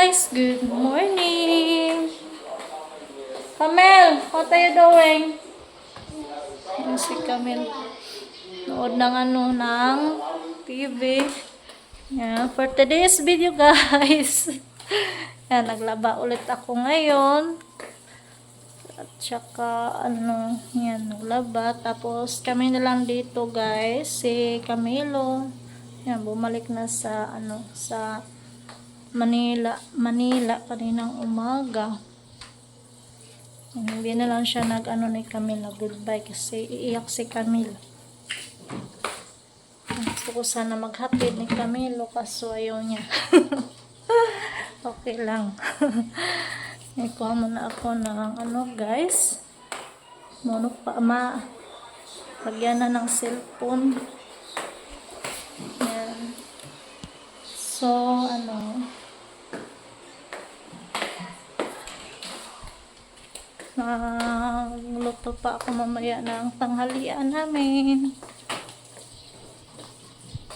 guys, good morning. Camel, what are you doing? Yan si Camel. Nood ng ng TV. Yan, for today's video guys. Yan, naglaba ulit ako ngayon. At saka yan, naglaba. Tapos kami na lang dito guys, si Camilo. Yan, bumalik na sa sa Manila kaninang umaga. Hindi na lang siya ni Camila goodbye kasi iiyak si Camila. Gusto ko sana maghatid ni Camilo kaso ayaw niya. Okay lang. Ikuha muna ako ng guys. Lagyan na ng cellphone. Yan. So, nagluto pa ako mamaya ng tanghalian namin.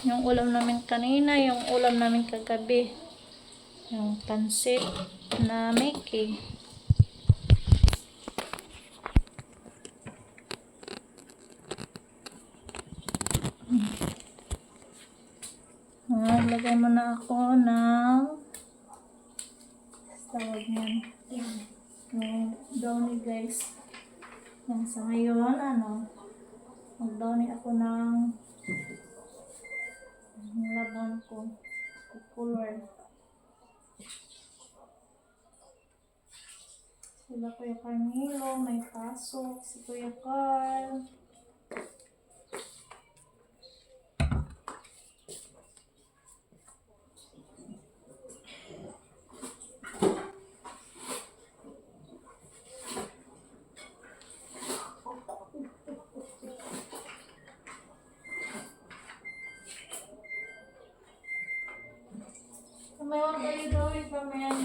Yung ulam namin kanina, yung ulam namin kagabi. Yung pansit na Mickey. Lagay mo na ako ng tawag niyan. Yung downy guys. Yan, sa ngayon, mag-downy ako ng laban ko. Color. Sila Kuya Carmelo, may pasok. Si Kuya Carl. What are you doing, Camel?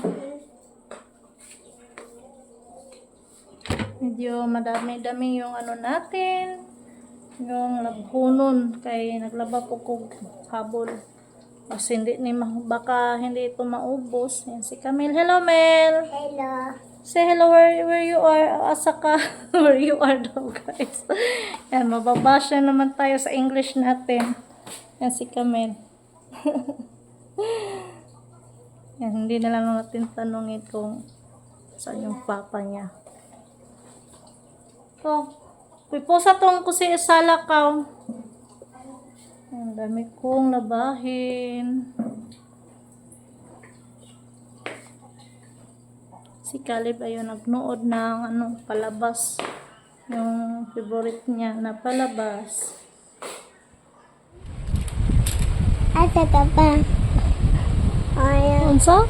Medyo madami-dami yung natin. Yung labhunon. Kaya naglaba ko kog habol. Kasi baka hindi ito maubos. Yan si Camille. Hello, Mel. Hello. Say hello where you are. Asaka where you are daw, guys. Yan, mababasya naman tayo sa English natin. Yan si Camille. Yan, hindi na lang natin tanongin kung saan yung papa niya. So, piposa tong kusi isala ka. Ang dami kong labahin. Si Caleb ayun nagnood ng palabas. Yung favorite niya na palabas. Ate Papa. Ayan. Unsa?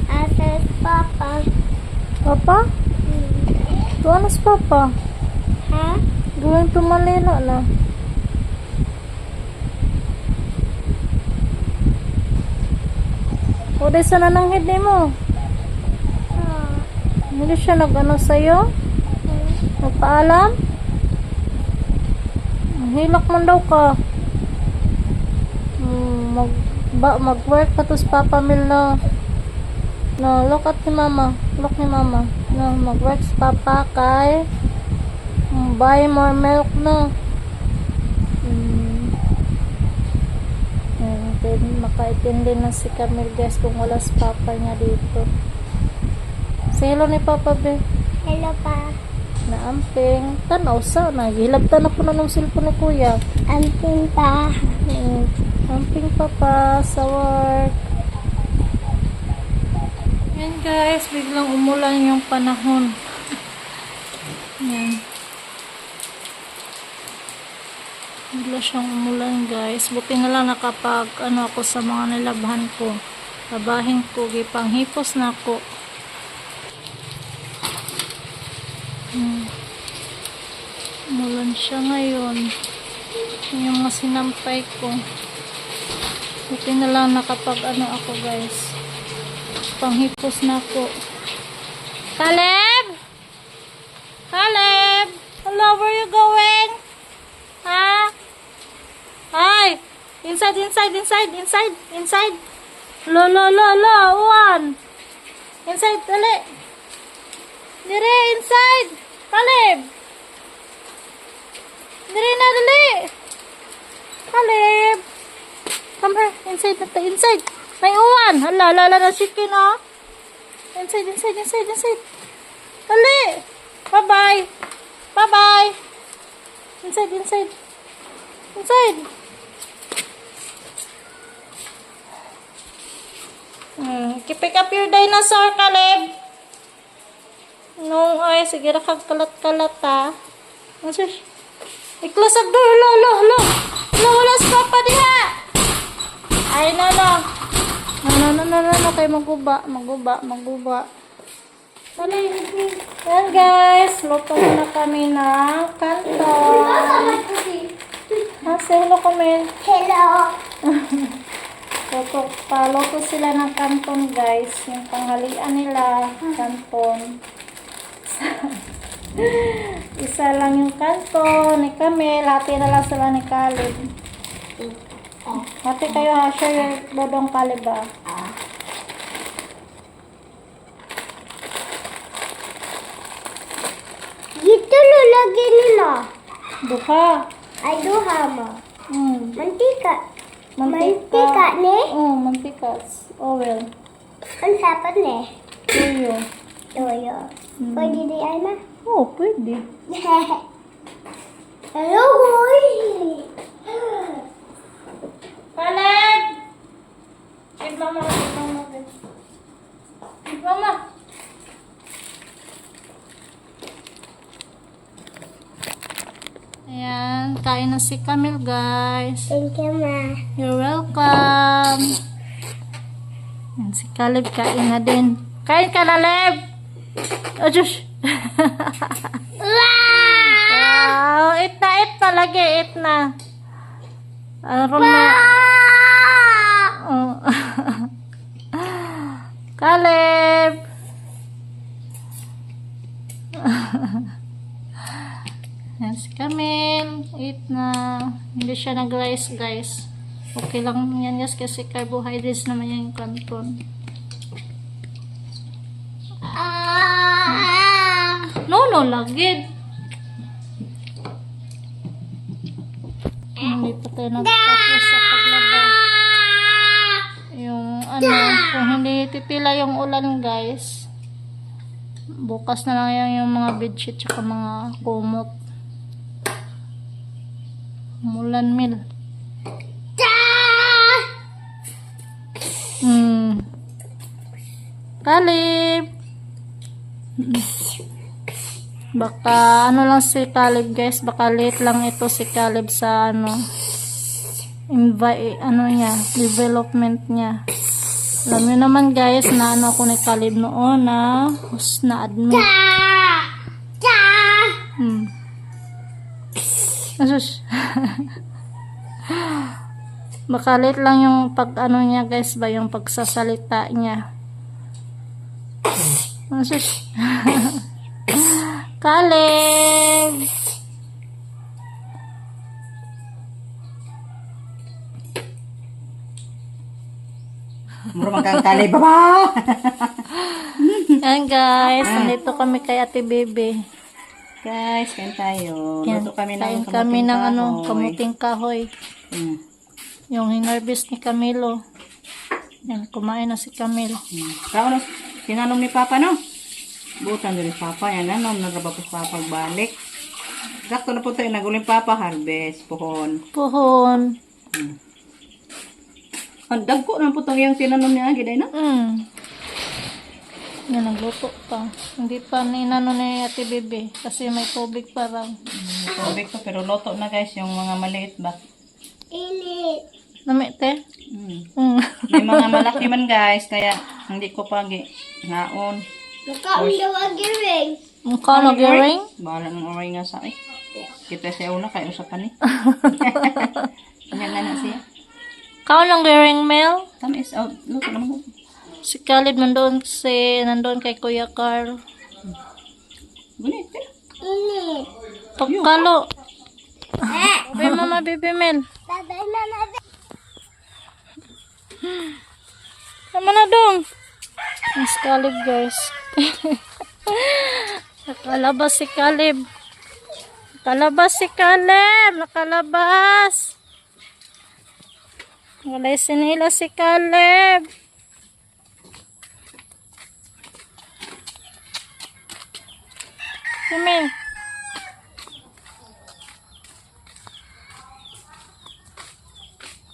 Ate Papa. Papa? Tuan na si Papa. Ha? Going to Manila na. O, di sana nang hindi mo. Hindi siya sa'yo? Nagpaalam? Hilak man daw ka. Mag-work pa to si Papa Mil na. No, look at ni Mama. Look ni Mama. No, mag-work si Papa kay buy more milk na. Makaintindi na si Camille guys kung wala si Papa niya dito. Say hello ni Papa be. Hello pa. Naamping. Tanaw sa. Nagilabtan na po na ng cellphone ni Kuya. Amping pa. Amping Papa sa work. Yan guys, biglang umulan yung panahon. Yan. Bigla siyang umulan guys. Buti na lang nakapag ako sa mga nilabhan ko. Labahin ko, gipanghipos na ako. Umulan siya ngayon. Yung mga sinampay ko. Buti na lang nakapag ako guys. Panghipos na ako. Caleb! Caleb! Hello, where you going? Ha? Hi! Inside. Lo, one! Inside, dali. Dire, inside. Caleb. Dire na, dali. Caleb. Come here. Inside na tayo. Inside. May uwan. Hala, lala na chicken, oh. Inside. Dali. Bye-bye. Bye-bye. Inside. Pick up your dinosaur, Caleb. No, ay, sige na kagkalat-kalat, ha. Asus. I-close up door. Lo. Wala sa papa diha. Ay, no. Kayo maguba. Dali. Yan, guys. Luto na kami ng kanton. Say hello kami. Hello. Luto sila ng kanton, guys. Yung panghalian nila, kanton. Isa lang yung kanton ni kami. Hati na lang sila ni Caleb. Hati kayo, ha? Share your dodong Caleb, ha? Dito lo lagi nila. Duha. Ay, duha mo. Mantika. Mantika. Mantika ni? Mantika. Oil. Ang sapat ni? Tuyo. Toyo. Pwede di ay ma? Pwede. Hello, boy. Caleb! Give mama. Ayan, kain na si Camille, guys. Thank you, ma. You're welcome. Ayan, si Caleb kain na din. Kain ka, Caleb! Oh, Diyos! Wow! Eat na lagi. Eat na. Aron na. Oh. Caleb! Yan si Camille. Eat na. Hindi siya nag-rice, guys. Okay lang yan, guys, kasi carbohydrates naman yan yung kanton. No, lagid. Hindi pa tayo nagtapos sa paglaba. Yung kung hindi titila yung ulan, guys, bukas na lang yan yung mga bedsheet tsaka mga kumot. Mulan mil. Caleb. Baka lang si Caleb, guys, baka late lang ito si Caleb sa development niya. Alam niyo naman, guys, na ako ni Caleb noon na admit. Asus. Baka late lang yung niya, guys, ba yung pagsasalita niya. Asus. Caleb. Mura kang Caleb, baba. Yan, guys, nandito kami kay Ate Bebe. Guys, kain tayo. Yan, Luto kami kain ng kami ng kahoy. kamuting kahoy. Yung hinarvest ni Camilo. Yan, kumain na si Camilo. Kaunos, sinanom ni Papa, no? Butan din ni Papa. Yan, nagrabapos Papa balik. Sakto na po tayo, naguling Papa, harvest, puhon. Ang dagko na po itong yung sinanom niya, giday na? Yan, nagluto pa. Hindi pa ninano ni Ate Bebe kasi may tubig pa raw. Tubig ko, pero luto na, guys, yung mga maliit ba? Init. Namite? May mga malaki man, guys, kaya hindi ko pa naon. Nakaon daw ang giring. Mukha nag-ring? Bahala ng oray nga sa kita siya una, kaya usapan eh. Kanya nga na siya. Kao nag-ring, Mel? Come is out. Luto naman ko. Si Khalid nandoon kay Kuya Carl. Gunit, eh. Init. Pagkalo. Ay, Mama Baby Mel. Babay, mama. Tama na dong. Ang si Caleb, guys. Nakalabas si Caleb. Nakalabas si Caleb. Nakalabas. Walay sinila si Caleb. Come.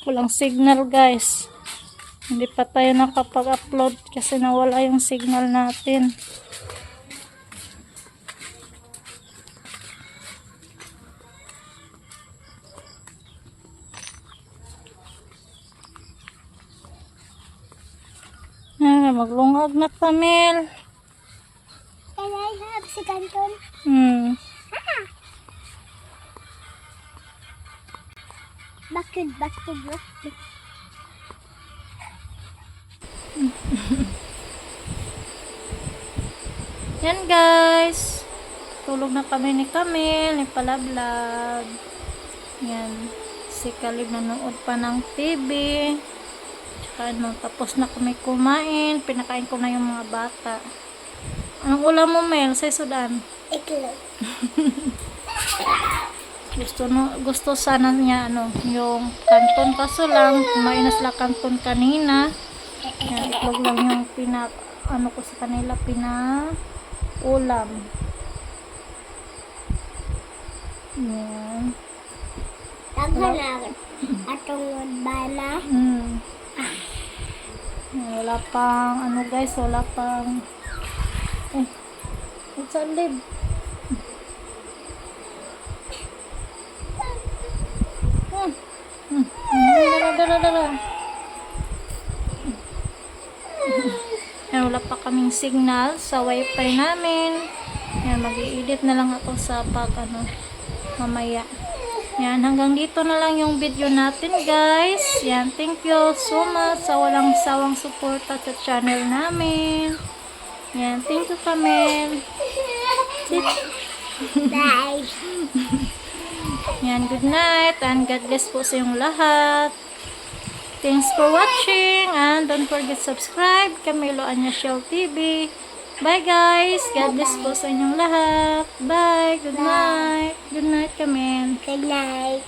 Walang signal, guys. Hindi pa tayo nakapag-upload kasi nawala yung signal natin. Maglungag na Camille. Can I have si Canton? Bakit? Yan, guys. Tulog na kami ni Camille, ni Palablag. Yan. Si Caleb nanood pa ng TV. Tapos na kami kumain. Pinakain ko na yung mga bata. Anong ulam mo, Mel? Sa sudan? Iklog. Gusto sana niya yung kanton, kaso lang kumain na sila kanton kanina. Yan, itlog lang yung ko sa kanila ulam. Yan. Naghanap. Atong bala. Wala pang guys, wala pang it's a lid. Dala. Wala pa kaming signal sa wifi namin. Yan, mag-i-edit na lang ako sa mamaya. Yan, hanggang dito na lang yung video natin, guys. Yan, thank you so much sa walang sawang suporta sa channel namin. Yan, thank you, Camille. Bye. Yan, good night and God bless po sa yung lahat. Thanks for watching and don't forget subscribe Camilo Anya Shell TV. Bye, guys. God bless po sa inyong lahat. Bye. Good night. Good night, Camille. Good night.